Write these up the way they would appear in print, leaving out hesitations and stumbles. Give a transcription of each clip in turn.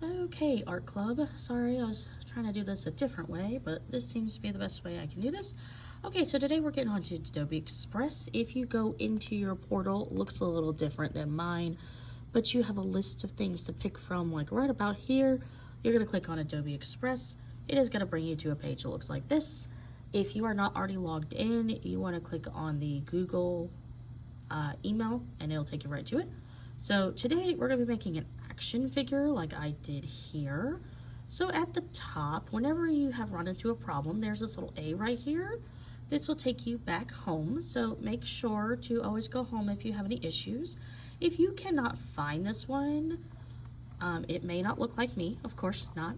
Okay, Art Club. Sorry, I was trying to do this a different way, but this seems to be the best way I can do this. Okay, so today we're getting on to Adobe Express. If you go into your portal, it looks a little different than mine, but you have a list of things to pick from, like right about here. You're going to click on Adobe Express. It is going to bring you to a page that looks like this. If you are not already logged in, you want to click on the Google email, and it'll take you right to it. So today we're going to be making an action figure like I did here. So at the top, whenever you have run into a problem, there's this little A right here. This will take you back home. So make sure to always go home if you have any issues. If you cannot find this one, it may not look like me, of course not,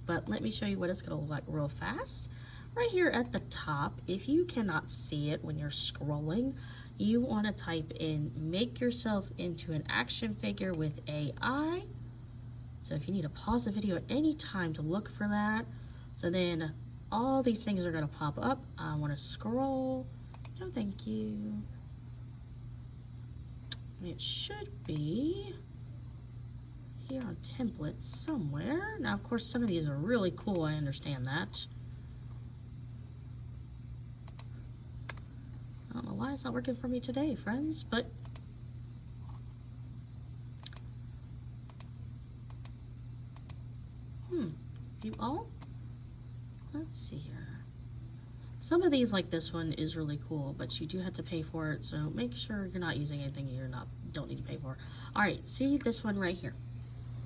but let me show you what it's going to look like real fast. Right here at the top, if you cannot see it when you're scrolling, you want to type in make yourself into an action figure with AI. So if you need to pause the video at any time to look for that. So then all these things are going to pop up. I want to scroll. No, thank you. It should be here on templates somewhere. Now, of course, some of these are really cool. I understand that. I don't know why it's not working for me today, friends, but you all? Let's see here. Some of these, like this one, is really cool, but you do have to pay for it, so make sure you're not using anything don't need to pay for. All right, see this one right here.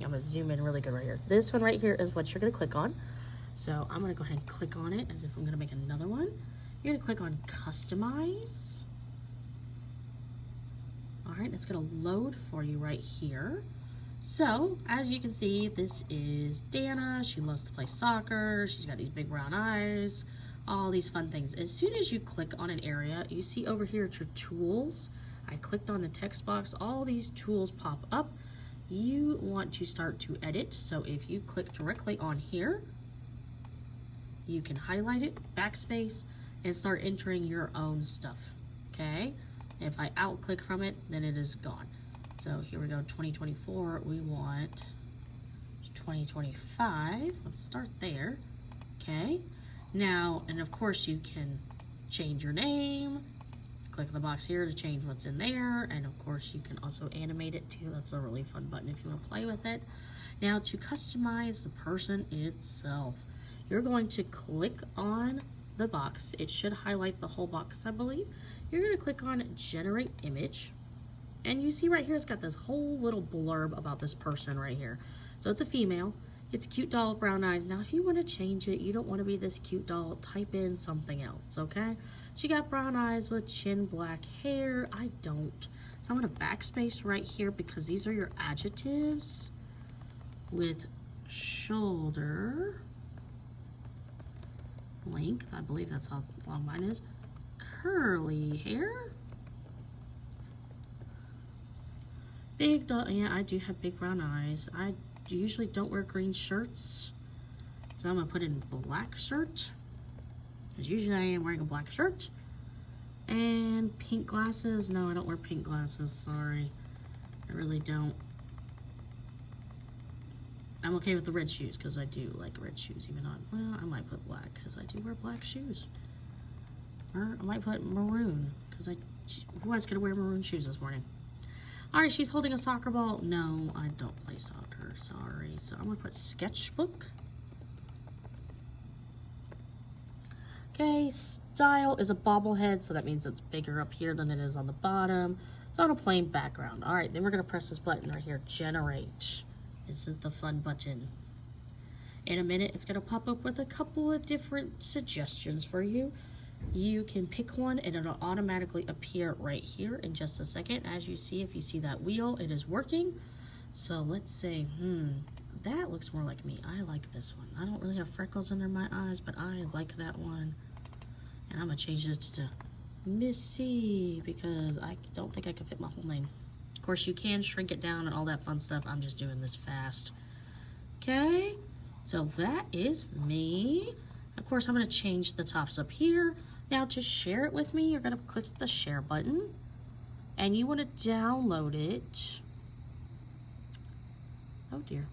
I'm gonna zoom in really good right here. This one right here is what you're gonna click on. So I'm gonna go ahead and click on it as if I'm gonna make another one. You're gonna click on customize. All right, it's gonna load for you right here. So as you can see, this is Dana. She loves to play soccer. She's got these big brown eyes, all these fun things. As soon as you click on an area, you see over here at your tools, I clicked on the text box, all these tools pop up. You want to start to edit. So if you click directly on here, you can highlight it, backspace, and start entering your own stuff, okay? If I out-click from it, then it is gone. So here we go, 2024, we want 2025. Let's start there, okay? Now, and of course you can change your name, click the box here to change what's in there, and of course you can also animate it too. That's a really fun button if you want to play with it. Now to customize the person itself, you're going to click on the box. It should highlight the whole box, I believe. You're going to click on generate image, and you see right here it's got this whole little blurb about this person right here. So it's a female, it's cute doll with brown eyes. Now if you want to change it, you don't want to be this cute doll, type in something else, okay? She got brown eyes with chin black hair. I don't. So I'm going to backspace right here because these are your adjectives. With shoulder length, I believe that's how long mine is. Curly hair. Big dog, yeah, I do have big brown eyes. I usually don't wear green shirts, so I'm gonna put in black shirt, because usually I am wearing a black shirt. And pink glasses, no, I don't wear pink glasses, sorry. I really don't. I'm okay with the red shoes, because I do like red shoes, even on, well, I might put black, because I do wear black shoes. Or I might put maroon, because who was gonna wear maroon shoes this morning? All right, she's holding a soccer ball. No, I don't play soccer, sorry. So I'm gonna put sketchbook. Okay, style is a bobblehead, so that means it's bigger up here than it is on the bottom. It's on a plain background. All right, then we're gonna press this button right here, generate. This is the fun button. In a minute, it's gonna pop up with a couple of different suggestions for you. You can pick one and it'll automatically appear right here in just a second. As you see, if you see that wheel, it is working. So let's say, that looks more like me. I like this one. I don't really have freckles under my eyes, but I like that one. And I'm gonna change this to Missy because I don't think I can fit my whole name. Of course, you can shrink it down and all that fun stuff. I'm just doing this fast. Okay, so that is me. Of course, I'm going to change the tops up here. Now to share it with me, you're going to click the share button and you want to download it. Oh dear.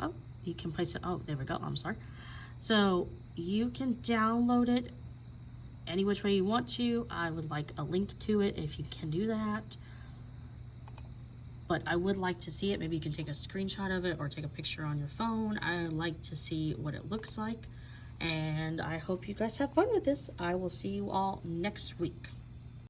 Oh, you can place it. Oh, there we go. I'm sorry. So you can download it any which way you want to. I would like a link to it if you can do that. But I would like to see it. Maybe you can take a screenshot of it or take a picture on your phone. I like to see what it looks like. And I hope you guys have fun with this. I will see you all next week.